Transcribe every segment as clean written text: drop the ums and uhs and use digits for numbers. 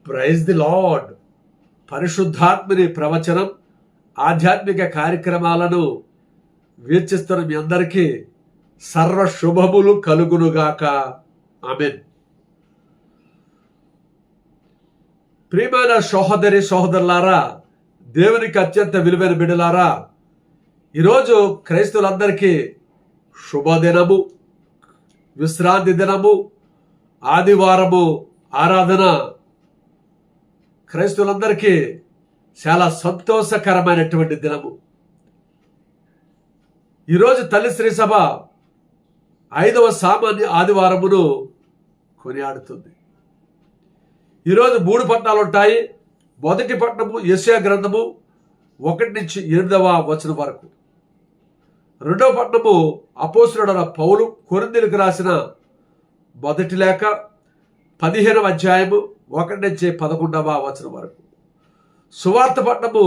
Praise the lord. పరిశుద్ధాత్మని ప్రవచనం, ఆధ్యాత్మిక కార్యక్రమాలను వీక్షిస్తున్న మీ అందరికీ సర్వ శుభములు కలుగునుగాక. ఆమేన్. ప్రియమైన సహోదరి సహోదరులారా, దేవునికి అత్యంత విలువైన బిడ్డలారా, ఈరోజు క్రైస్తవులందరికీ శుభదినము, విశ్రాంతి దినము, ఆదివారము ఆరాధన క్రైస్తవులందరికీ చాలా సంతోషకరమైనటువంటి దినము. ఈరోజు తల్లి శ్రీ సభ 5వ సామాన్య ఆదివారమును కొనియాడుతుంది. ఈరోజు 3 పట్టణాలు ఉంటాయి. మొదటి పట్టణము యెషయా గ్రంథము 1-8వ వచనం వరకు. రెండవ పట్టణము అపోస్తలుడైన పౌలు కొరింథీయులకు రాసిన మొదటి లేఖ 15వ అధ్యాయము 1-11వ వచనం వరకు. సువార్త పట్టణము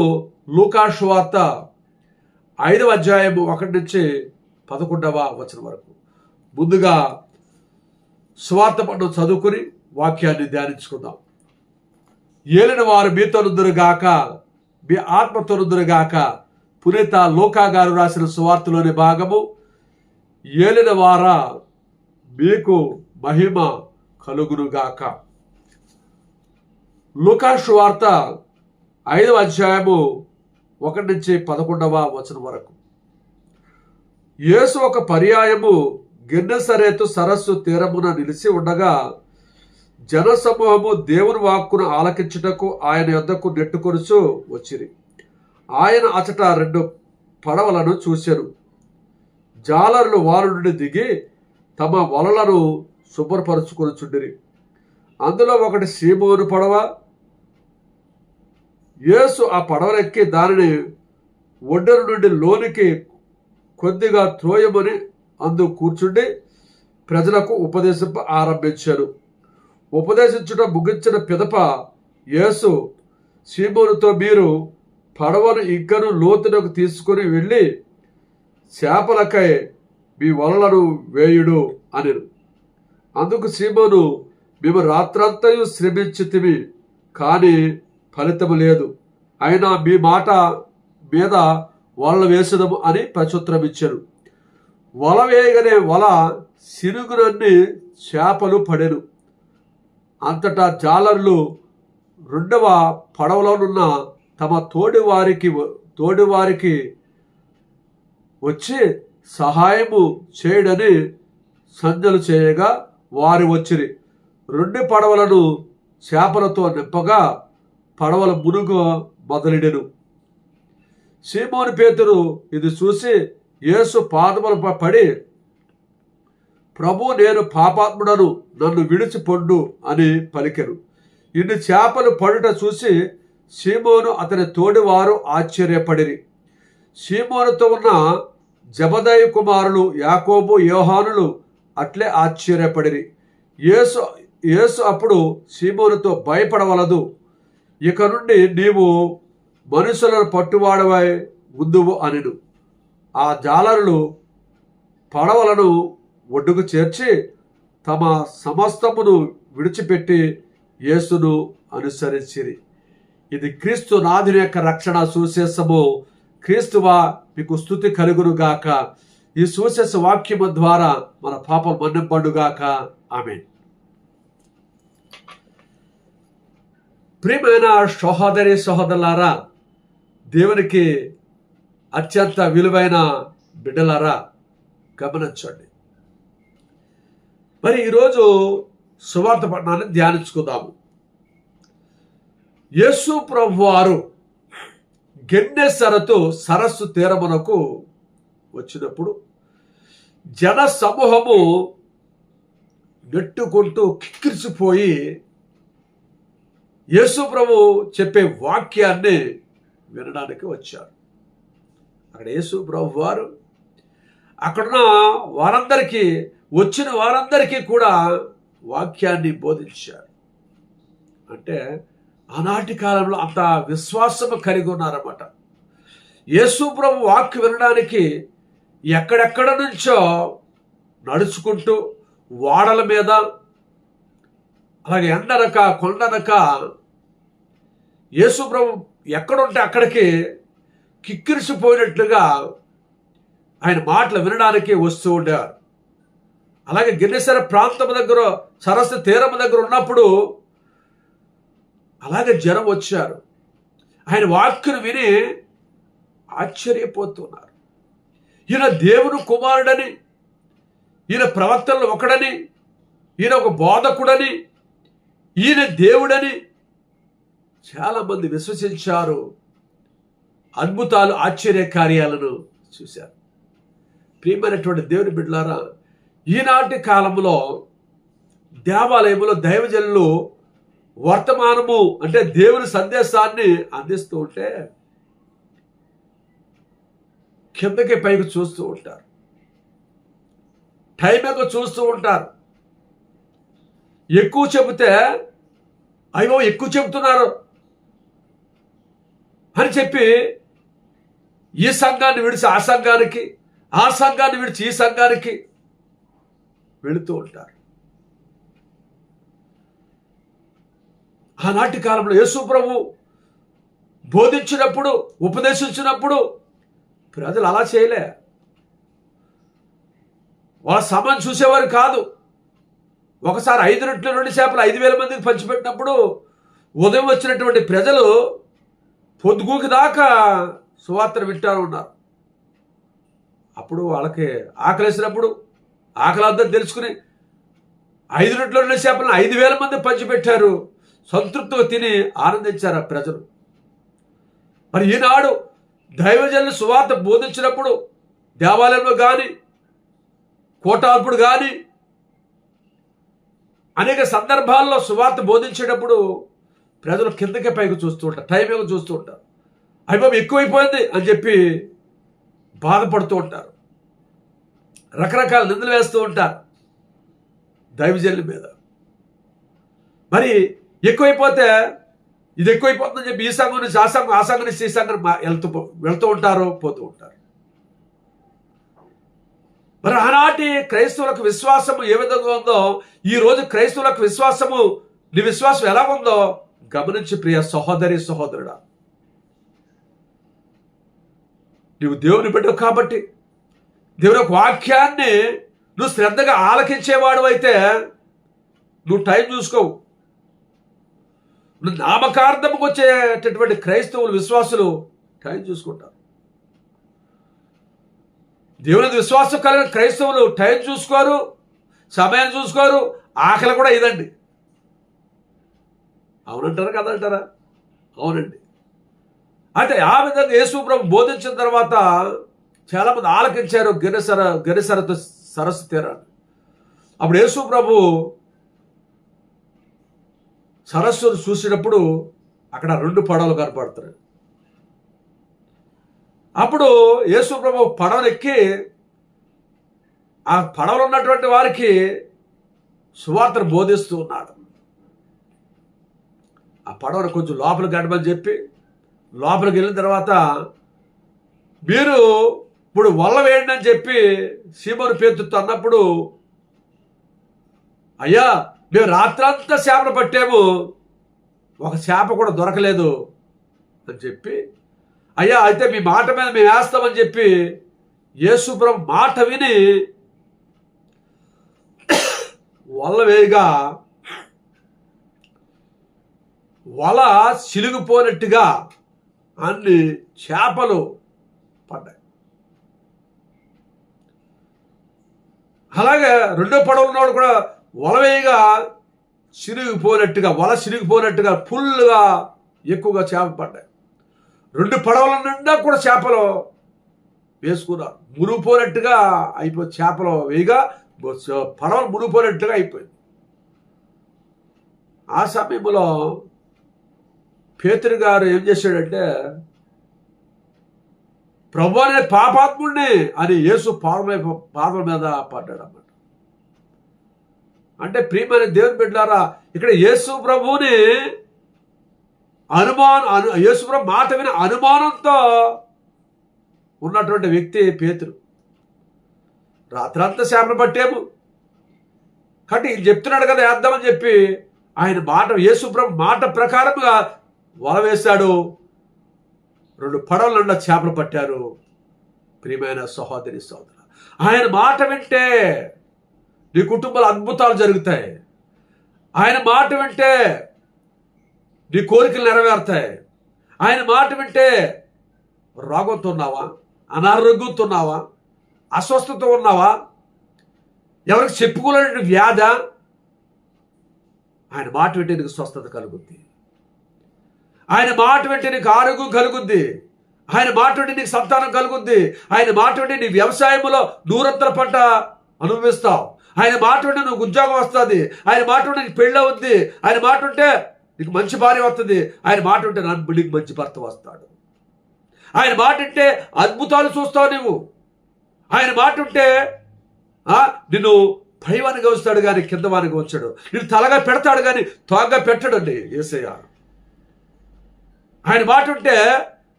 లూకా సువార్త 5వ అధ్యాయము 1-11వ వచనం వరకు. ముందుగా సువార్త పట్టణం చదువుకుని వాక్యాన్ని ధ్యానించుకుందాం. ఏలిన వారు మీతోనుందురుగాక, మీ ఆత్మతోనుందురుగాక. పునీత లూకా గారు రాసిన సువార్తలోని భాగము. ఏలిన వారా, మీకు మహిమ కలుగునుగాక. లూకా సువార్త 5వ అధ్యాయము 1-11వ వచనం వరకు. యేసు ఒక పర్యాయము గెన్నెసరేతు సరస్సు తీరమున నిలిచి ఉండగా జనసమూహము దేవుని వాక్కును ఆలకించుటకు ఆయన యొద్దకు నెట్టుకొనుచు వచ్చిరి. ఆయన అచట 2 పడవలను చూశారు. జాలరులు వారి నుండి దిగి తమ వలలను శుభ్రపరుచుకొనుచుండిరి. అందులో ఒకటి సీమోను పడవ. యేసు ఆ పడవనెక్కి దానిని ఒడ్డున నుండి లోనికి కొద్దిగా త్రోయమని అందు కూర్చుండి ప్రజలకు ఉపదేశింప ఆరంభించారు. ఉపదేశించుట ముగించిన పిదప యేసు సీమోనుతో, మీరు పడవను ఇంకను లోతునకు తీసుకుని వెళ్ళి చేపలకై మీ వలలను వేయుడు అనెను. అందుకు సీమోను, మేము రాత్రంతయు శ్రమించితిమి, కానీ ఫలితము లేదు. అయినా మీ మాట మీద వలలు వేసదము అని ప్రత్యుత్తరం ఇచ్చారు. వల వేయగానే వల సినుగునన్ని చేపలు పడెను. అంతటా జాలర్లు 2వ పడవలోనున్న తమ తోడివారికి వచ్చి సహాయము చేయడని సంజ్ఞలు చేయగా వారు వచ్చిరి. 2 పడవలను చేపలతో నింపగా పడవల మునుగు మొదలెడెను. సీమోను పేతురు ఇది చూసి యేసు పాదములపై పడి, ప్రభు, నేను పాపాత్ముడను, నన్ను విడిచిపొండు అని పలికెను. ఇన్ని చేపలు పడుట చూసి సీమోను అతని తోడివారు ఆశ్చర్యపడిరి. సీమోనుతో ఉన్న జబదయి కుమారులు యాకోబు, యోహానులు అట్లే ఆశ్చర్యపడిరి. యేసు అప్పుడు సీమోనుతో, భయపడవలదు, ఇక నుండి నీవు మనుషులను పట్టువాడవై ఉందువు అనెను. ఆ జాలరులు పడవలను ఒడ్డుకు చేర్చి తమ సమస్తమును విడిచిపెట్టి యేసును అనుసరించిరి. ఇది క్రీస్తు నాథుని యొక్క రక్షణ సువిశేషము. క్రీస్తువా, మీకు స్తుతి కలుగునుగాక. ఈ సువిశేష వాక్యము ద్వారా మన పాపం మన్నింపడుగాక. ఆమేన్. ప్రియమైన సహోదరి సహోదరులారా, దేవునికి అత్యంత విలువైన బిడ్డలారా, గమనించండి. మరి ఈరోజు సువార్త పట్టణాన్ని ధ్యానించుకుందాము. యేసు ప్రభువారు గెన్నెసరతు సరస్సు తీరమునకు వచ్చినప్పుడు జన సమూహము నెట్టుకుంటూ కిక్కిరిసిపోయి యేసు ప్రభు చెప్పే వాక్యాన్ని వినడానికి వచ్చారు. అక్కడ యేసు ప్రభు వారు అక్కడున్న వారందరికీ, వచ్చిన వారందరికీ కూడా వాక్యాన్ని బోధించారు. అంటే ఆనాటి కాలంలో అంత విశ్వాసము కలిగి ఉన్నారన్నమాట. యేసు ప్రభు వాక్యం వినడానికి ఎక్కడెక్కడ నుంచో నడుచుకుంటూ వాడల మీద, అలాగే ఎండనక కొండనక యేసు ప్రభు ఎక్కడుంటే అక్కడికి కిక్కిరిసిపోయినట్లుగా ఆయన మాటలు వినడానికి వస్తూ ఉండేవారు. అలాగే గిన్నెసర ప్రాంతం దగ్గర, సరస్సు తీరం దగ్గర ఉన్నప్పుడు అలాగే జనం వచ్చారు. ఆయన వాక్యను విని ఆశ్చర్యపోతున్నారు. ఈయన దేవుని కుమారుడని, ఈయన ప్రవక్తల్లో ఒకడని, ఈయన ఒక బోధకుడని, ఈయన దేవుడని చాలామంది విశ్వసించారు. అద్భుతాలు, ఆశ్చర్య కార్యాలను చూశారు. ప్రియమైనటువంటి దేవుని బిడ్డలారా, ఈనాటి కాలంలో దేవాలయంలో దైవజనులు వర్తమానము అంటే దేవుని సందేశాన్ని అందిస్తూ ఉంటే కిందకి పైకి చూస్తూ ఉంటారు, టైంకు చూస్తూ ఉంటారు. ఎక్కువ చెబితే అయ్యో ఎక్కువ చెబుతున్నారు అని చెప్పి ఈ సంఘాన్ని విడిచి ఆ సంఘానికి, ఆ సంఘాన్ని విడిచి ఈ సంఘానికి వెళుతూ ఉంటారు. ఆనాటి కాలంలో యేసు ప్రభు బోధించినప్పుడు, ఉపదేశించినప్పుడు ప్రజలు అలా చేయలే. వాళ్ళ సమయం చూసేవారు కాదు. ఒకసారి 5 రొట్టెలు 2 చేపలు 5,000 మందికి పంచిపెట్టినప్పుడు ఉదయం వచ్చినటువంటి ప్రజలు పొద్దుగూకి దాకా సువార్తను వింటూ ఉన్నారు. అప్పుడు వాళ్ళకి ఆకలేసినప్పుడు ఆకలి అర్థం తెలుసుకుని 5 రొట్టెలు 2 చేపలను 5,000 మంది పంచిపెట్టారు. సంతృప్తిగా తిని ఆనందించారు ఆ ప్రజలు. మరి ఈనాడు దైవజనులు సువార్త బోధించినప్పుడు దేవాలయంలో కానీ, కోటార్పుడు కానీ, అనేక సందర్భాల్లో సువార్త బోధించేటప్పుడు ప్రజలు కిందకే పైకి చూస్తూ ఉంటారు, టైం చూస్తూ ఉంటారు. అయిపోయి ఎక్కువైపోయింది అని చెప్పి బాధపడుతూ ఉంటారు. రకరకాల నిందలు వేస్తూ ఉంటారు దైవజనుల మీద. మరి ఎక్కువైపోతే ఇది ఎక్కువైపోతుందని చెప్పి ఈ సంఘం నుంచి ఆ సంఘం, ఆ సంఘం నుంచి ఈ సంఘం వెళ్తూ ఉంటారు, పోతూ ఉంటారు. మరి ఆనాటి క్రైస్తవులకు విశ్వాసము ఏ విధంగా ఉందో ఈ రోజు క్రైస్తవులకు విశ్వాసము, నీ విశ్వాసం ఎలా ఉందో గమనించి ప్రియ సహోదరి సహోదరుడా. నువ్వు దేవుని బిడ్డవు కాబట్టి దేవుని యొక్క వాక్యాన్ని నువ్వు శ్రద్ధగా ఆలకించేవాడు అయితే నువ్వు టైం చూసుకోవు. నువ్వు నామకార్థముకు వచ్చేటటువంటి క్రైస్తవులు, విశ్వాసులు టైం చూసుకుంటారు. దేవుని విశ్వాసం కలిగిన క్రైస్తవులు టైం చూసుకోరు, సమయం చూసుకోరు, ఆకలి కూడా ఇదండి. అవునంటారా కదంటారా? అవునండి. అంటే ఆ విధంగా యేసు ప్రభు బోధించిన తర్వాత చాలామంది ఆలకించారు గిరిసరతో సరస్సు తీరాన్ని. అప్పుడు యేసు ప్రభు సరస్సును చూసినప్పుడు అక్కడ 2 పడవలు కనపడుతున్నాయి. అప్పుడు యేసు ప్రభు పడవలెక్కి ఆ పడవలు ఉన్నటువంటి వారికి సువార్తను బోధిస్తూ ఉన్నాడు. ఆ పడవను కొంచెం లోపలికి గడమని చెప్పి లోపలికి వెళ్ళిన తర్వాత మీరు ఇప్పుడు వల్ల వేయండి అని చెప్పి సీమోను పేతురుతో అన్నప్పుడు, అయ్యా మేము రాత్రంతా చేపలు పట్టాము, ఒక చేప కూడా దొరకలేదు అని చెప్పి, అయ్యా అయితే మీ మాట మీద మేము వేస్తామని చెప్పి యేసు ప్రభు మాట విని వల్ల వేయగా వల చిలిగిపోయినట్టుగా అన్ని చేపలు పడ్డాయి. అలాగే 2వ పడవలో ఉన్నవాడు కూడా వల వేయగా వల చిరిగిపోయినట్టుగా ఫుల్గా ఎక్కువగా చేపలు పడ్డాయి. 2 పడవల నిండా కూడా చేపలు వేసుకున్నారు. మునిగిపోయినట్టుగా అయిపోయి చేపలు వేయగా పడవలు మునిగిపోయినట్టుగా అయిపోయింది. ఆ సమయంలో పేతురు గారు ఏం చేశాడంటే, ప్రభు అనే పాపాత్ముడిని అని యేసు పాదం మీద పడ్డాడు అన్నమాట. అంటే ప్రియమైన దేవుని బిడ్డలారా, ఇక్కడ యేసు ప్రభువుని యేసు ప్రభు మాట విని అనుమానంతో ఉన్నటువంటి వ్యక్తి పేతురు. రాత్రంతా చేపలు పట్టాము కాబట్టి చెప్తున్నాడు కదా వేద్దామని చెప్పి ఆయన యేసు ప్రభు మాట ప్రకారముగా వల వేశాడు, 2 పడవల నిండా చేపలు పట్టారు. ప్రియమైన సహోదరి సోదర, ఆయన మాట వింటే నీ కుటుంబంలో అద్భుతాలు జరుగుతాయి. ఆయన మాట వింటే నీ కోరికలు నెరవేరుతాయి. ఆయన మాట వింటే రోగంతో ఉన్నావా, అనారోగ్యంతో ఉన్నావా, అస్వస్థత ఉన్నావా, ఎవరికి చెప్పుకోలేని వ్యాధ, ఆయన మాట వింటే నీకు స్వస్థత కలుగుద్ది. ఆయన మాట వింటే నీకు ఆరోగ్యం కలుగుద్ది. ఆయన మాట వింటే నీకు సంతానం కలుగుద్ది. ఆయన మాట వింటే నీ వ్యవసాయంలో నూరంతర పంట అనుభవిస్తావు. ఆయన మాట వింటే నువ్వు ఉద్యోగం వస్తుంది. ఆయన మాట వింటే నీకు పెళ్ళి అవుద్ది. ఆయన మాట వింటే నీకు మంచి భార్య వస్తుంది. ఆయన మాట వింటే నీకు మంచి భర్త వస్తాడు. ఆయన మాట వింటే అద్భుతాలు చూస్తావు నువ్వు. ఆయన మాట వింటే నిన్ను పైవానిగా ఉంచుతాడు కానీ కింద వానిగా ఉంచాడు. నిన్ను తలగా పెడతాడు కానీ తోగ్గా పెట్టడండి యేసయ్య. ఆయన మాట ఉంటే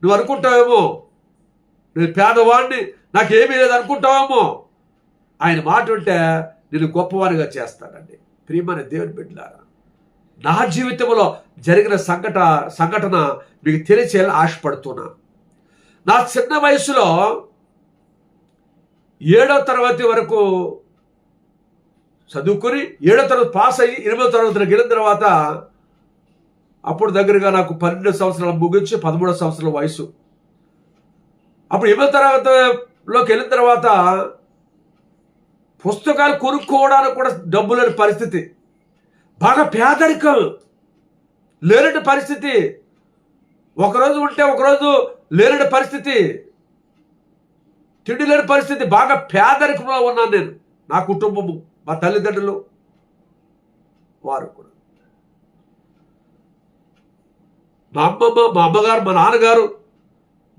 నువ్వు అనుకుంటావేమో నేను పేదవాడిని, నాకేమీ లేదు అనుకుంటావేమో. ఆయన మాట ఉంటే నేను గొప్పవానిగా చేస్తానండి. ప్రియమైన దేవుని బిడ్డలారా, నా జీవితంలో జరిగిన సంఘటన మీకు తెలియచేయాలని ఆశపడుతున్నా. నా చిన్న వయసులో 7వ తరగతి వరకు చదువుకొని 7వ తరగతి పాస్ అయ్యి 8వ తరగతిలోకి వెళ్ళిన తర్వాత అప్పుడు దగ్గరగా నాకు 12 సంవత్సరాలు ముగించి 13 సంవత్సరాల వయసు. అప్పుడు 8వ తరగతిలోకి వెళ్ళిన తర్వాత పుస్తకాలు కొనుక్కోవడానికి కూడా డబ్బు లేని పరిస్థితి, బాగా పేదరికం, లేనటి పరిస్థితి, ఒకరోజు ఉంటే ఒకరోజు లేనటి పరిస్థితి, తిండి లేని పరిస్థితి, బాగా పేదరికంలో ఉన్నాను నేను. నా కుటుంబము, మా తల్లిదండ్రులు, వారు కూడా, మా అమ్మమ్మ, మా అమ్మగారు, మా నాన్నగారు,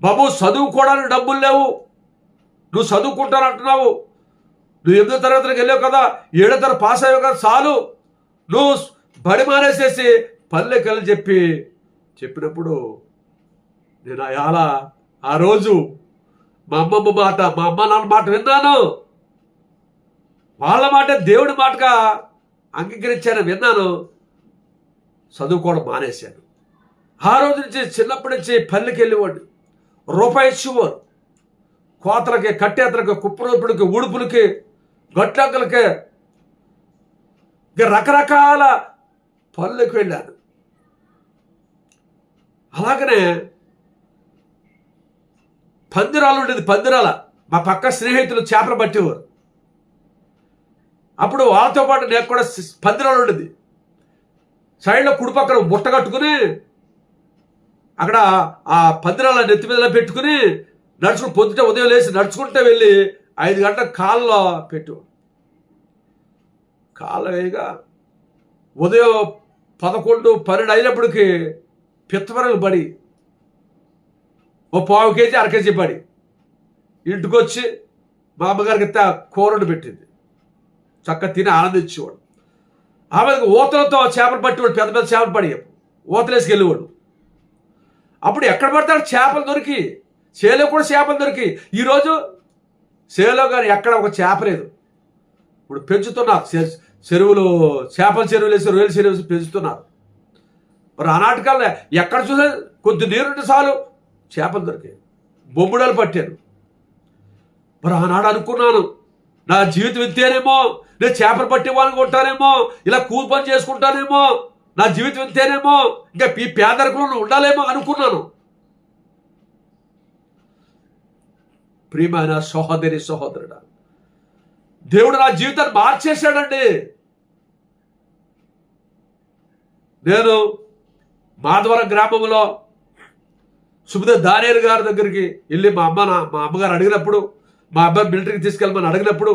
బాబు చదువుకోవడానికి డబ్బులు లేవు, నువ్వు చదువుకుంటానంటున్నావు, నువ్వు 8వ తరగతిలోకి వెళ్ళావు కదా, 7వ తరగతి పాస్ అయ్యావు కదా, చాలు, నువ్వు బడి మానేసేసి పల్లెకి వెళ్ళి చెప్పినప్పుడు నేను ఆ రోజు మా అమ్మమ్మ మాట, మా అమ్మ నాన్న మాట విన్నాను. వాళ్ళ మాట దేవుడి మాటగా అంగీకరించాను, విన్నాను. చదువుకోవడం మానేశాను. ఆ రోజు నుంచి చిన్నప్పటి నుంచి పల్లెకి వెళ్ళేవాడు. రూపాయి ఇచ్చేవారు. కోతలకి, కట్టేతలకి, కుప్పరూపులకి, ఉడుపులకి, గట్లకి, ఇంకా రకరకాల పనులకు వెళ్ళాను. అలాగనే పందిరాలు ఉండేది. పందిరాల మా పక్క స్నేహితులు చేపలు పట్టేవారు. అప్పుడు వాళ్ళతో పాటు నేను కూడా పందిరాలు ఉండేది. సైడ్లో కుడిపక్కన బుట్ట కట్టుకుని అక్కడ ఆ పందిరాల నెత్తి మీద పెట్టుకుని నడుచుకుని పొద్దుట ఉదయం లేచి నడుచుకుంటే వెళ్ళి 5 గంటల కాళ్ళలో పెట్టు. కాళ్ళ వేయగా ఉదయం 11, 12 అయినప్పటికీ పిత్తవరలు పడి ఓ 1/4 కేజీ 1/2 కేజీ పడి ఇంటికి వచ్చి మా అమ్మగారికి కూరను పెట్టింది. చక్కగా తిని ఆనందించేవాడు. ఆమెకు ఊతలతో చేపలు పట్టేవాడు. పెద్ద పెద్ద చేపలు పడి ఊతలేసుకు వెళ్ళేవాడు. అప్పుడు ఎక్కడ పడతాడు చేపలు దొరికి, చేలో కూడా చేపలు దొరికి. ఈరోజు చేలో కానీ ఎక్కడ ఒక చేప లేదు. ఇప్పుడు పెంచుతున్నారు చెరువులు, చేపల చెరువులు వేసి, రొయ్యల చెరువు వేసి పెంచుతున్నారు. మరి ఆనాటికల్లా ఎక్కడ చూసే కొద్ది నీరుంటే చాలు చేపలు దొరికాయి. బొమ్ముడలు పట్టాను. మరి ఆనాడు అనుకున్నాను, నా జీవితం ఇంతేనేమో, నేను చేపలు పట్టేవాళ్ళని ఉంటానేమో, ఇలా కూలి పని చేసుకుంటానేమో, నా జీవితం ఇంతేనేమో, ఇంకా ఈ పేదరికంలో ఉండాలేమో అనుకున్నాను. ప్రియమైన సహోదరి సహోదరుడా, దేవుడు నా జీవితాన్ని మార్చేశాడండి. నేను మాధవరం గ్రామంలో సుబిద దానేరు గారి దగ్గరికి వెళ్ళి మా అమ్మగారు అడిగినప్పుడు, మా అబ్బాయి మిలిటరీకి తీసుకెళ్ళమని అడిగినప్పుడు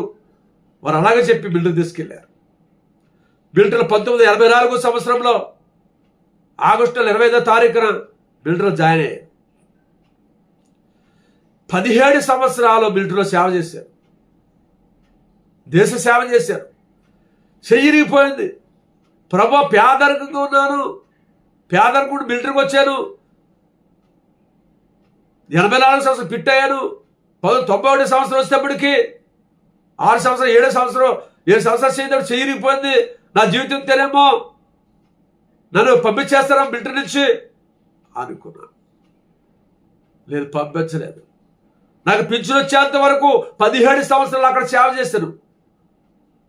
వారు అలాగే చెప్పి మిలిటరీ తీసుకెళ్ళారు. మిలిటరీలో 1984 సంవత్సరంలో ఆగస్టు 25వ తారీఖున మిలిటరీలో జాయిన్ అయ్యారు. 17 సంవత్సరాలు మిలిటరీలో సేవ చేశారు. దేశ సేవ చేశారు. చెయ్యిరిగిపోయింది. ప్రభు పేదరికంగా ఉన్నాను, పేదరికం మిలిటరీకి వచ్చాను. 84 సంవత్సరం ఫిట్ అయ్యాను. 1991 సంవత్సరం వచ్చేటప్పటికి 6 సంవత్సరం 7 సంవత్సరాలు చేయడం చెయ్యిరిగిపోయింది. నా జీవితం తెలియమో, నన్ను పంపించేస్తారా మిలిటరీ నుంచి, అనుకున్నాను. నేను పంపించలేదు. నాకు పింఛన్ వచ్చేంత వరకు 17 సంవత్సరాలు అక్కడ సేవ చేశాను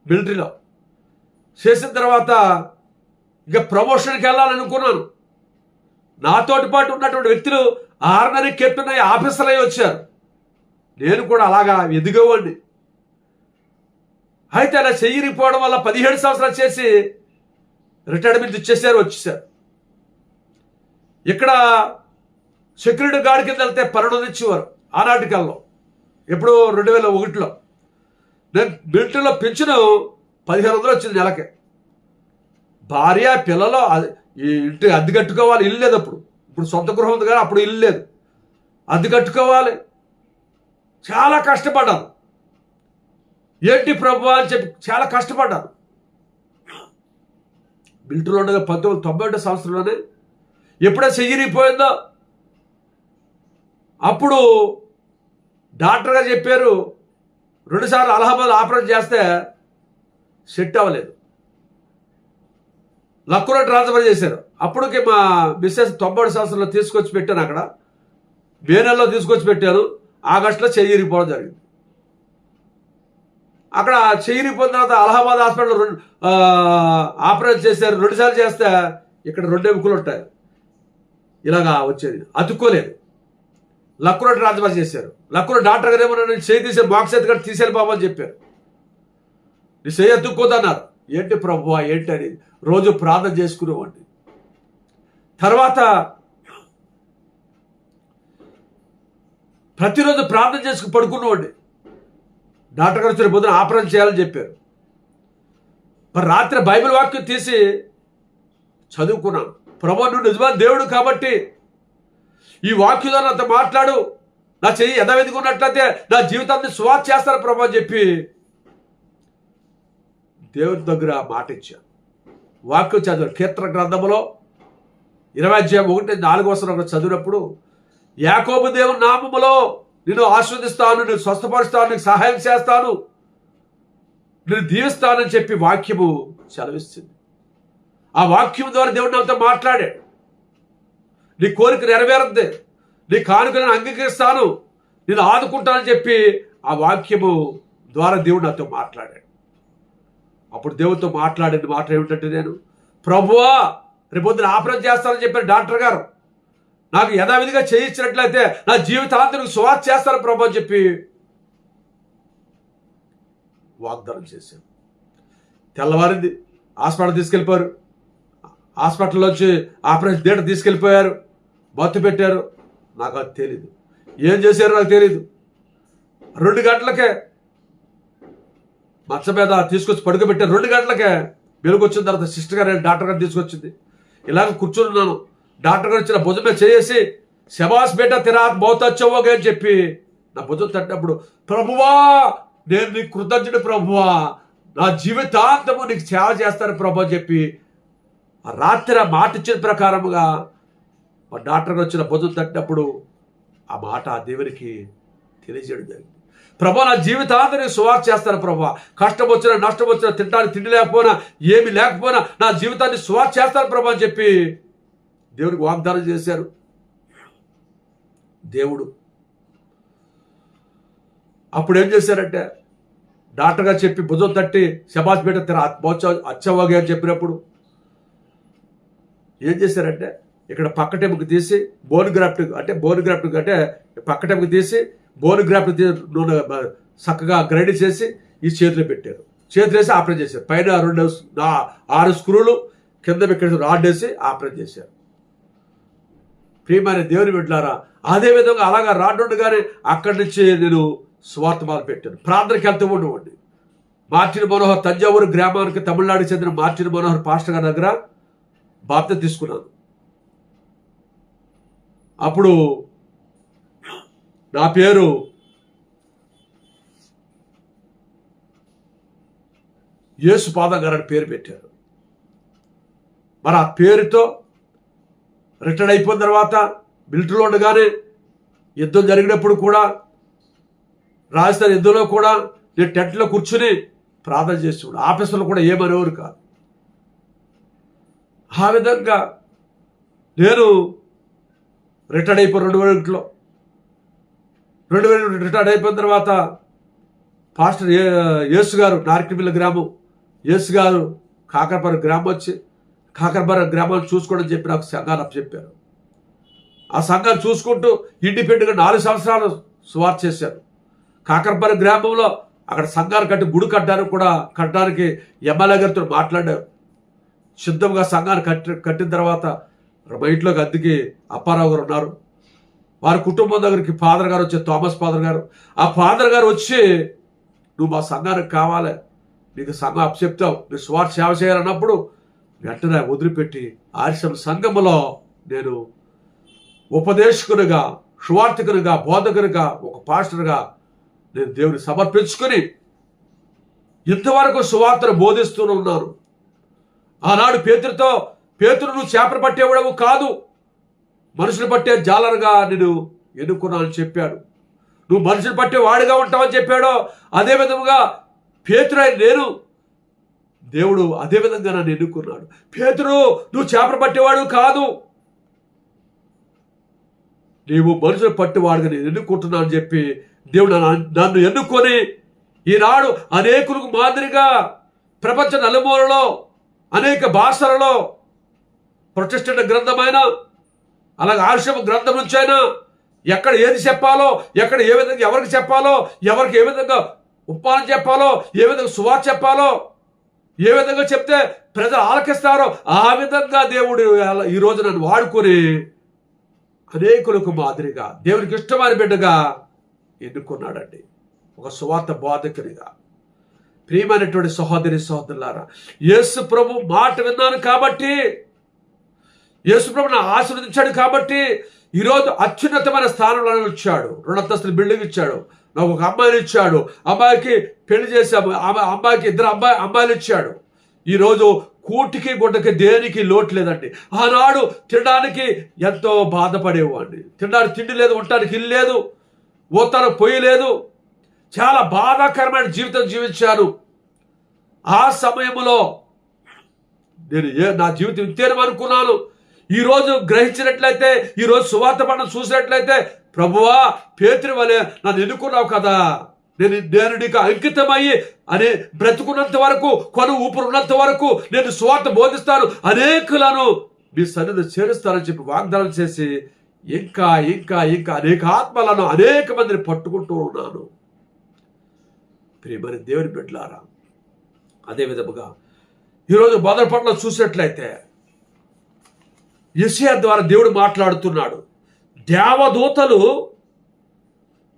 మిలిటరీలో. చేసిన తర్వాత ఇక ప్రమోషన్కి వెళ్ళాలనుకున్నాను. నాతోటి పాటు ఉన్నటువంటి వ్యక్తులు 6.5 కెప్టెన్ ఆఫీసర్ అయి వచ్చారు. నేను కూడా అలాగా ఎదిగేవాడిని. అయితే అలా చెయ్యిరిపోవడం వల్ల 17 సంవత్సరాలు చేసి రిటైర్మెంట్ వచ్చేసారు. ఇక్కడ సెక్యూరిటీ గార్డ్ కింద వెళ్తే 12 ఇచ్చేవారు ఆనాటి కాలంలో. ఎప్పుడు 2001లో. నేను మిలిటరీలో పెన్షన్ 1500 వచ్చింది నెలకి. భార్య పిల్లలు ఈ ఇంటి అద్దె కట్టుకోవాలి, ఇల్లు లేదు అప్పుడు. ఇప్పుడు సొంత గృహం ఉంది కానీ అప్పుడు ఇల్లు లేదు, అద్దె కట్టుకోవాలి. చాలా కష్టపడ్డాను. ఏంటి ప్రభు అని చెప్పి చాలా కష్టపడ్డాను. మిలిటరీలో ఉండగా 1991 సంవత్సరంలోనే ఎప్పుడైతే చెయ్యిరిగిపోయిందో అప్పుడు డాక్టర్ గారు చెప్పారు 2 సార్లు అలహాబాద్ ఆపరేషన్ చేస్తే సెట్ అవ్వలేదు. లక్కులో ట్రాన్స్ఫర్ చేశారు. అప్పటికి మా మిస్సెస్ 91 సంవత్సరంలో తీసుకొచ్చి పెట్టాను. అక్కడ మే నెలలో తీసుకొచ్చి పెట్టాను. ఆగస్టులో చెయ్యిరిగిపోవడం జరిగింది. అక్కడ చెయ్యిరిగిపోయిన తర్వాత అలహాబాద్ హాస్పిటల్లో ఆపరేషన్ చేశారు. 2 సార్లు చేస్తే ఇక్కడ 2 ఎముకలు ఉంటాయి, ఇలాగా వచ్చేది, అతుక్కోలేదు. లక్కులో ట్రాన్స్ఫర్ చేశారు. లక్కులో డాక్టర్ గారు ఏమన్నా చేయి తీసే బాక్స్ ఎత్తుకొని తీసేయాలి బాబు అని చెప్పారు. నీ చేయి ఎత్తుక్కోదన్నారు. ఏంటి ప్రభువా ఏంటి అని రోజు ప్రార్థన చేసుకునేవాడిని. తర్వాత ప్రతిరోజు ప్రార్థన చేసుకుని పడుకునేవాడిని. డాక్టర్ గారు వచ్చి పొద్దున ఆపరేషన్ చేయాలని చెప్పారు. మరి రాత్రి బైబిల్ వాక్యం తీసి చదువుకున్నాను. ప్రభు నువ్వు నిజమైన దేవుడు కాబట్టి ఈ వాక్యం ద్వారా నాతో మాట్లాడు, నా చెయ్యి యథావిధిగా ఉన్నట్లయితే నా జీవితాన్ని సువార్త చేస్తాను ప్రభు అని చెప్పి దేవుని దగ్గర మాట ఇచ్చాను. వాక్యం చదివాను. కీర్తన గ్రంథంలో 20:1-4 చదివినప్పుడు యాకోబు దేవుని నామములో నిన్ను ఆస్వాదిస్తాను, నేను స్వస్థపరుస్తాను, నీకు సహాయం చేస్తాను, నేను దీవిస్తానని చెప్పి వాక్యము సెలవిస్తుంది. ఆ వాక్యం ద్వారా దేవుడు నాతో మాట్లాడాడు. నీ కోరిక నెరవేరుద్ది, నీ కానుకలను అంగీకరిస్తాను, నేను ఆదుకుంటానని చెప్పి ఆ వాక్యము ద్వారా దేవుడు నాతో మాట్లాడాడు. అప్పుడు దేవుడితో మాట్లాడిన మాట ఏమిటంటే, నేను ప్రభువా రేపొద్దున ఆపరేషన్ చేస్తానని చెప్పారు డాక్టర్ గారు, నాకు యథావిధిగా చేయించినట్లయితే నా జీవితాంతరికి సువార్త చేస్తాను ప్రభు అని చెప్పి వాగ్దానం చేశాను. తెల్లవారింది, హాస్పిటల్ తీసుకెళ్ళిపోయారు. హాస్పిటల్లో వచ్చి ఆపరేషన్ థియేటర్ తీసుకెళ్ళిపోయారు, మత్తు పెట్టారు. నాకు అది తెలీదు, ఏం చేశారో నాకు తెలీదు. 2 గంటలకే మచ్చ మీద తీసుకొచ్చి పడుకోబెట్టారు. 2 గంటలకే వెలుగు వచ్చిన తర్వాత సిస్టర్ గారు డాక్టర్ గారు తీసుకొచ్చింది. ఇలాగ కూర్చున్నాను. డాక్టర్ గారు వచ్చిన భుజం మీద చేసి శబాస్ బేటా తెరా బహుత్ అచ్చా హోగా అని చెప్పి నా భుజం తట్టినప్పుడు, ప్రభువా నేను నీకు కృతజ్ఞుడు ప్రభువా, నా జీవితాంతము నీకు సేవ చేస్తాను ప్రభు అని చెప్పి రాత్రి ఆ మాట ఇచ్చిన ప్రకారముగా మా డాక్టర్ గారు వచ్చిన భుజం తట్టినప్పుడు ఆ మాట ఆ దేవునికి తెలియజేయడం జరిగింది. ప్రభు నా జీవితాంతని సువార్త చేస్తాను ప్రభు, కష్టం వచ్చినా నష్టం వచ్చినా తినడానికి తిండి లేకపోయినా ఏమి లేకపోయినా నా జీవితాన్ని సువార్త చేస్తాను ప్రభు అని చెప్పి దేవుడికి వాగ్దానం చేశారు. దేవుడు అప్పుడు ఏం చేశారంటే, డాక్టర్ గారు చెప్పి భుజం తట్టి శబాస్ బేట తెర అచ్చవగా అని చెప్పినప్పుడు ఏం చేశారంటే, ఇక్కడ పక్కటెముకు తీసి బోన్ గ్రాఫ్టింగ్ అంటే పక్కటెముకు తీసి బోన్ గ్రాఫ్ట్ నూనె చక్కగా గ్రైండ్ చేసి ఈ చేతిలో పెట్టారు. చేతులు వేసి ఆపరేట్ చేశారు. పైన 6 స్క్రూలు, కింద ఇక్కడ రాడ్ వేసి ఆపరేట్ చేశారు. ప్రియమైన దేవుని బిడ్డలారా, అదేవిధంగా అలాగా రాడ్ ఉండగానే అక్కడి నుంచి నేను స్వార్థ మొదలు పెట్టాను. ప్రార్థనకి వెళ్తూ ఉండేవాడిని. మార్టిన్ మనోహర్ తంజావూరు గ్రామానికి తమిళనాడుకి చెందిన మార్టిన్ మనోహర్ పాస్టర్ గారి దగ్గర బాప్తిసం తీసుకున్నాను. అప్పుడు నా పేరు యేసు పాదం గారు అని పేరు పెట్టారు. మరి ఆ పేరుతో రిటైర్డ్ అయిపోయిన తర్వాత మిలిటరీలో ఉండగానే యుద్ధం జరిగినప్పుడు కూడా, రాజస్థాన్ యుద్ధంలో కూడా నేను టెంట్లో కూర్చుని ప్రార్థన చేస్తున్నాడు. ఆఫీసులో కూడా ఏమనేవారు కాదు. ఆ విధంగా నేను రిటైర్డ్ అయిపోయి 2001లో 2000 రిటైర్డ్ అయిపోయిన తర్వాత పాస్టర్ యేసు గారు నార్కిమిల్ల గ్రామం, యేసు గారు కాకరపర గ్రామం వచ్చి కాకరపర గ్రామాన్ని చూసుకోవడం చెప్పి నాకు సంఘాన్ని అప్పచెప్పారు. ఆ సంఘాన్ని చూసుకుంటూ ఇండిపెండెంట్గా 4 సంవత్సరాలు సువార్త చేశారు. కాకరపర గ్రామంలో అక్కడ సంఘాలు కట్టి గుడి కట్టడానికి ఎమ్మెల్యే గారితో మాట్లాడారు. సిద్ధంగా సంఘాన్ని కట్టిన తర్వాత మా ఇంట్లోకి అద్దెకి అప్పారావు గారు ఉన్నారు. వారి కుటుంబం దగ్గరికి ఫాదర్ గారు వచ్చి, థామస్ ఫాదర్ గారు, ఆ ఫాదర్ గారు వచ్చి నువ్వు మా సంఘానికి కావాలి, నీకు సంఘం అప్పచెప్తావు, నువ్వు సువార్త సేవ చేయాలన్నప్పుడు వెంటనే వదిలిపెట్టి ఆర్షం సంఘములో నేను ఉపదేశకునిగా, సువార్థకునిగా, బోధకునిగా, ఒక పాస్టర్గా నేను దేవుని సమర్పించుకొని ఇంతవరకు సువార్తను బోధిస్తూనే ఉన్నాను. ఆనాడు పేతురు నువ్వు చేపలు పట్టేవాడవు కాదు, మనుషులు పట్టే జాలరుగా నేను ఎన్నుకున్నానని చెప్పాడు. నువ్వు మనుషులు పట్టే వాడిగా ఉంటావని చెప్పాడో అదే విధముగా పేతురు నేను దేవుడు అదే విధంగా నన్ను ఎన్నుకున్నాడు. పేతురు నువ్వు చేపలు పట్టేవాడు కాదు, నీవు మనుషులు పట్టేవాడుగా నేను ఎన్నుకుంటున్నాను అని చెప్పి దేవుడు నన్ను ఎన్నుకొని ఈనాడు అనేకులకు మాదిరిగా ప్రపంచ నలుమూలలో అనేక భాషలలో ప్రొటెస్టెంట్ గ్రంథమైన అలాగే ఆర్షమ గ్రంథం నుంచి అయినా ఎక్కడ ఏది చెప్పాలో, ఎక్కడ ఏ విధంగా ఎవరికి చెప్పాలో, ఎవరికి ఏ విధంగా ఉపమానం చెప్పాలో, ఏ విధంగా సువార్త చెప్పాలో, ఏ విధంగా చెప్తే ప్రజలు ఆలకిస్తారో ఆ విధంగా దేవుడు ఈరోజు నన్ను వాడుకొని అనేకులకు మాదిరిగా దేవునికి ఇష్టమైన బిడ్డగా ఎన్నుకున్నాడండి, ఒక సువార్త బోధకునిగా. ప్రియమైనటువంటి సహోదరి సహోదరులారా, యేసు ప్రభు మాట విన్నాను కాబట్టి, యేసు ప్రభు నా ఆశీర్వదించాడు కాబట్టి ఈరోజు అత్యున్నతమైన స్థానంలో ఇచ్చాడు. 2 అంతస్తుల బిల్డింగ్ ఇచ్చాడు, నాకు ఒక అమ్మాయిని ఇచ్చాడు, అమ్మాయికి పెళ్లి చేశాము, అమ్మాయికి 2 అమ్మాయిలు ఇచ్చాడు. ఈరోజు కూటికి గుడ్డకి దేనికి లోటు లేదండి. ఆనాడు తినడానికి ఎంతో బాధపడేవాడిని, తినడానికి తిండి లేదు, ఉండటానికి ఇల్లు లేదు, ఊతానికి పొయ్యి లేదు, చాలా బాధాకరమైన జీవితం జీవించాను. ఆ సమయంలో నేను నా జీవితం ఇంతేనని అనుకున్నాను. ఈరోజు గ్రహించినట్లయితే, ఈరోజు సువార్త పట్టణం చూసినట్లయితే, ప్రభువా పేతురు వలె నన్ను ఎన్నుకున్నావు కదా, నేను నీకు అంకితమయ్యి అని బ్రతుకున్నంత వరకు, కొను ఊపిరున్నంత వరకు నేను సువార్త బోధిస్తాను, అనేకులను మీ సన్నిధి చేరుస్తానని చెప్పి వాగ్దానం చేసి ఇంకా ఇంకా ఇంకా అనేక ఆత్మలను అనేక మందిని పట్టుకుంటూ ఉన్నాను. ప్రియమైన దేవుని బిడ్డలారా, అదే విధముగా ఈరోజు మొదటి పట్ల చూసినట్లయితే యెషయా ద్వారా దేవుడు మాట్లాడుతున్నాడు. దేవదూతలు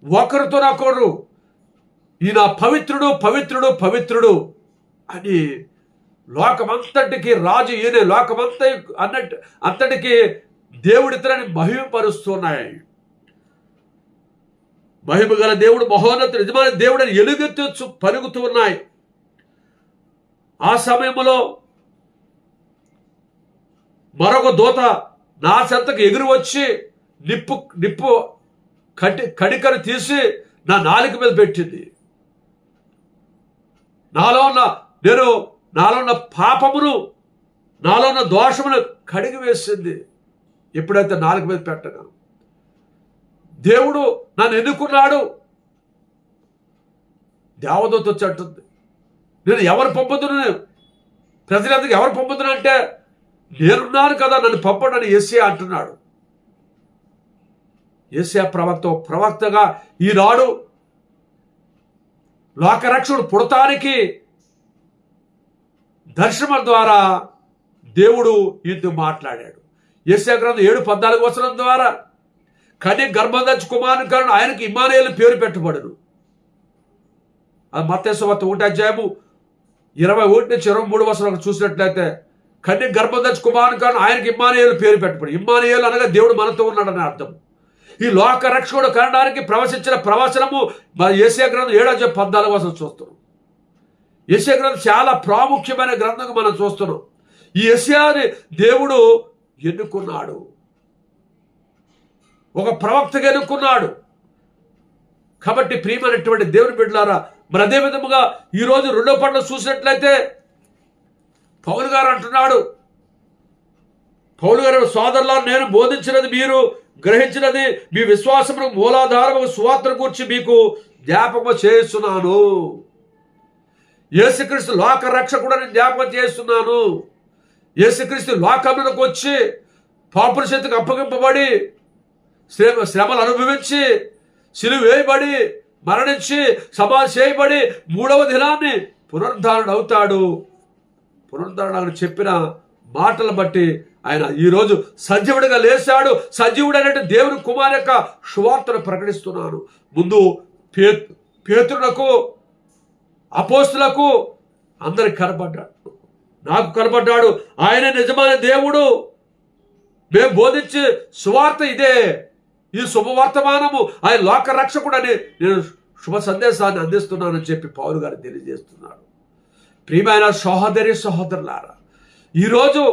ఒకరితోనొకరు ఈయన పవిత్రుడు పవిత్రుడు పవిత్రుడు అని లోకమంతటికి రాజు ఈయన, అంతటికి దేవుడితరని మహిమపరుస్తున్నాయి. మహిమ గల దేవుడు, మహోన్నతుడు, నిజమైన దేవుడు అని ఎలుగెత్తు పలుకుతూ ఉన్నాయి. ఆ సమయంలో మరొక దూత నా చెంతకు ఎగురు వచ్చి నిప్పు కడికను తీసి నా నాలుక మీద పెట్టింది. నాలో ఉన్న పాపమును, నాలో ఉన్న దోషమును కడిగి వేసింది. ఎప్పుడైతే నాలుక మీద పెట్టగా దేవుడు నన్ను ఎన్నుకున్నాడు. దేవదూత వచ్చి అంటుంది, నేను ఎవరు పంపుతున్నాను, ప్రజలందరికీ ఎవరు పంపుతున్నా అంటే నేనున్నాను కదా, నన్ను పంపడని యెషయా అంటున్నాడు. యెషయా ప్రవక్తగా ఈనాడు లోకరక్షకుడు పుడతానికి దర్శనం ద్వారా దేవుడు ఈయనతో మాట్లాడాడు. యెషయా గ్రంథం 7:14 వచనం ద్వారా కన్య గర్భం ధరించి కుమారుని కను, ఆయనకి ఇమ్మానుయేలు పేరు పెట్టబడును. అది మత్తయి సువార్త 1:21-23 వచనం చూసినట్లయితే కన్య గర్భం ధరించి కుమారుని కను, ఆయనకి ఇమ్మానుయేలు పేరు పెట్టబడు. ఇమ్మానుయేలు అనగా దేవుడు మనతో ఉన్నాడని అర్థం. ఈ లోక రక్షకుడు కనడానికి ప్రవచించిన ప్రవచనము యెషయా గ్రంథం 7:14 వచనం చూస్తున్నాం. యెషయా గ్రంథం చాలా ప్రాముఖ్యమైన గ్రంథంగా మనం చూస్తున్నాం. ఈ యెషయాని దేవుడు ఎన్నుకున్నాడు, ఒక ప్రవక్తగా ఎన్నుకున్నాడు. కాబట్టి ప్రియమైనటువంటి దేవుని బిడ్డలారా, మరి అదే విధముగా ఈరోజు 2వ పట్ల చూసినట్లయితే పౌలు గారు అంటున్నాడు, పౌలు గారు సోదరులారా, నేను బోధించినది మీరు గ్రహించినది మీ విశ్వాసమును మూలాధారము సువార్తను గురించి మీకు జ్ఞాపకం చేస్తున్నాను. యేసుక్రీస్తు లోక రక్షకుడని జ్ఞాపకం చేస్తున్నాను. యేసుక్రీస్తు లోకములకు వచ్చి పాపుల చేతికి అప్పగింపబడి శ్రమలు అనుభవించి సిలువ వేయబడి మరణించి సమాధి చేయబడి 3వ దినాన్ని పునరుద్ధరణ అవుతాడు. పునరుద్ధరణ చెప్పిన మాటలు బట్టి ఆయన ఈరోజు సజీవుడిగా లేచాడు. సజీవుడు అంటే దేవుని కుమారు యొక్క సువార్తను ప్రకటిస్తున్నాను. ముందు పేతురులకు అపోస్తులకు అందరికి కనబడ్డాడు, నాకు కనబడ్డాడు. ఆయన నిజమైన దేవుడు. మేము బోధించే సువార్త ఇదే, ఈ శుభవర్తమానము. ఆయన లోక రక్షకుడని నేను శుభ సందేశాన్ని అందిస్తున్నానని చెప్పి పౌలు గారు తెలియజేస్తున్నాడు. ప్రియమైన సహోదరి సహోదరులారా, ఈరోజు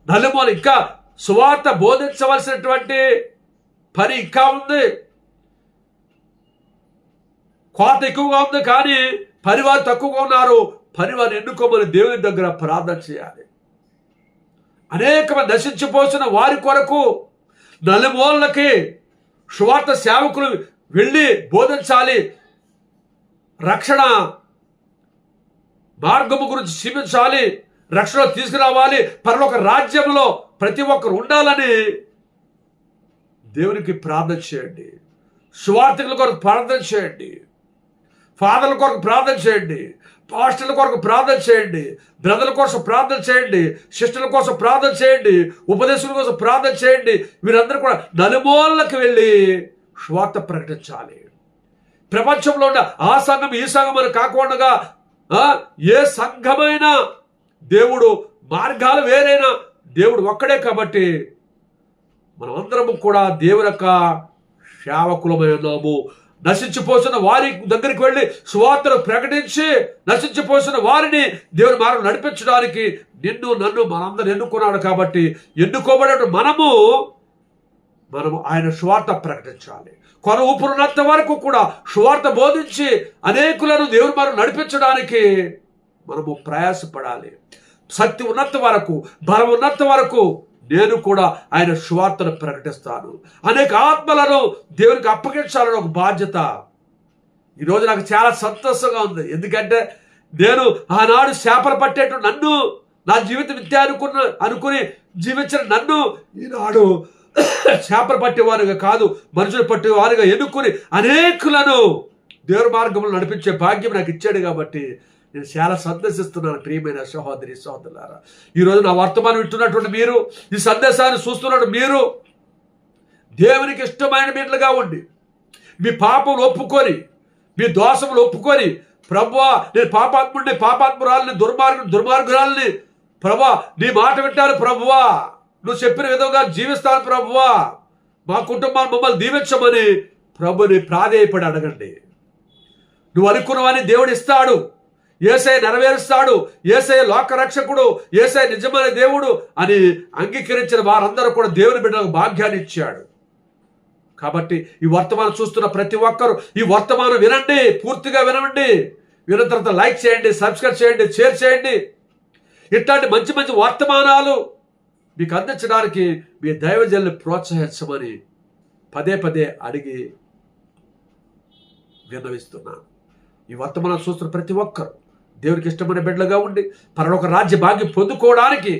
నలుమూల ఇంకా సువార్త బోధించవలసినటువంటి పని ఇంకా ఉంది. కోత ఎక్కువగా ఉంది, కానీ పనివారు తక్కువగా ఉన్నారు. పనివారు ఎన్నుకోమని దేవుని దగ్గర ప్రార్థన చేయాలి. అనేక మంది నశించిపోసిన వారి కొరకు నలుమూలకి సువార్త సేవకులు వెళ్ళి బోధించాలి. రక్షణ మార్గము గురించి జీవించాలి, రక్షణ తీసుకురావాలి. పరలోక రాజ్యంలో ప్రతి ఒక్కరు ఉండాలని దేవునికి ప్రార్థన చేయండి. సువార్థికుల కొరకు ప్రార్థన చేయండి, ఫాదర్ల కొరకు ప్రార్థన చేయండి, పాస్టర్ల కొరకు ప్రార్థన చేయండి, బ్రదర్ల కోసం ప్రార్థన చేయండి, సిస్టర్ల కోసం ప్రార్థన చేయండి, ఉపదేశుల కోసం ప్రార్థన చేయండి. వీరందరూ కూడా నలుమూలకి వెళ్ళి సువార్త ప్రకటించాలి. ప్రపంచంలో ఉన్న ఆ సంఘం ఈ సంఘం అని కాకుండా ఏ సంఘమైనా దేవుడు మార్గాలు వేరైనా దేవుడు ఒక్కడే. కాబట్టి మనమందరము కూడా దేవుని యొక్క సేవకులమై ఉన్నాము. నశించిపోసిన వారి దగ్గరికి వెళ్ళి సువార్తను ప్రకటించి నశించిపోసిన వారిని దేవుని మార్గం నడిపించడానికి నిన్ను నన్ను మనందరూ ఎన్నుకున్నాడు. కాబట్టి ఎన్నుకోబడిన మనము ఆయన సువార్త ప్రకటించాలి. కొన ఊపిరినంత వరకు కూడా సువార్త బోధించి అనేకులను దేవుని మార్గం నడిపించడానికి మనము ప్రయాసపడాలి. శక్తి ఉన్నంత వరకు, బలం ఉన్నంత వరకు నేను కూడా ఆయన సువార్తను ప్రకటిస్తాను. అనేక ఆత్మలను దేవునికి అప్పగించాలని ఒక బాధ్యత. ఈరోజు నాకు చాలా సంతోషంగా ఉంది. ఎందుకంటే నేను ఆనాడు చేపలు పట్టేట్టు నన్ను, నా జీవితం విద్య అనుకుని జీవించిన నన్ను ఈనాడు చేపలు పట్టేవారుగా కాదు, మనుషులు పట్టేవారుగా ఎన్నుకుని అనేకులను దేవుని మార్గంలో నడిపించే భాగ్యం నాకు ఇచ్చాడు. కాబట్టి నేను చాలా సంతోషిస్తున్నాను. ప్రియమైన సహోదరి సహోదరులారా, ఈరోజు నా వర్తమానం వింటున్నటువంటి మీరు, ఈ సందేశాన్ని చూస్తున్నట్టు మీరు దేవునికి ఇష్టమైన బిడ్డలుగా ఉండి మీ పాపములు ఒప్పుకొని, మీ దోషములు ఒప్పుకొని, ప్రభువా నేను పాపాత్ముడిని, పాపాత్మురాలని, దుర్మార్గురాలని, ప్రభువా నీ మాట వింటాను ప్రభువా, నువ్వు చెప్పిన విధంగా జీవిస్తాను ప్రభువా, మా కుటుంబాన్ని మమ్మల్ని దీవించమని ప్రభుని ప్రాధేయపడి అడగండి. నువ్వు అనుకున్నవని దేవుడు ఇస్తాడు. యేసయ్య నెరవేరుస్తాడు. యేసయ్య లోకరక్షకుడు, యేసయ్య నిజమైన దేవుడు అని అంగీకరించిన వారందరూ కూడా దేవుని బిడ్డలకు భాగ్యాన్ని ఇచ్చాడు. కాబట్టి ఈ వర్తమానం చూస్తున్న ప్రతి ఒక్కరు ఈ వర్తమానం వినండి, పూర్తిగా వినండి. విన్న తర్వాత లైక్ చేయండి, సబ్స్క్రైబ్ చేయండి, షేర్ చేయండి. ఇట్లాంటి మంచి మంచి వర్తమానాలు మీకు అందించడానికి మీ దైవజనుల్ని ప్రోత్సహించమని పదే పదే అడిగి విన్నవిస్తున్నాను. ఈ వర్తమానం చూస్తున్న ప్రతి ఒక్కరు దేవునికి ఇష్టమైన బిడ్డలుగా ఉండి పరలోక రాజ్య భాగ్యం పొందుకోవడానికి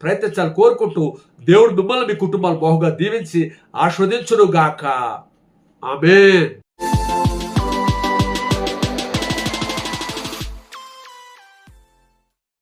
ప్రయత్నించాలని కోరుకుంటూ దేవుడు మిమ్మల్ని మీ కుటుంబాలు బహుగా దీవించి ఆస్వాదించును గాక. ఆమేన్.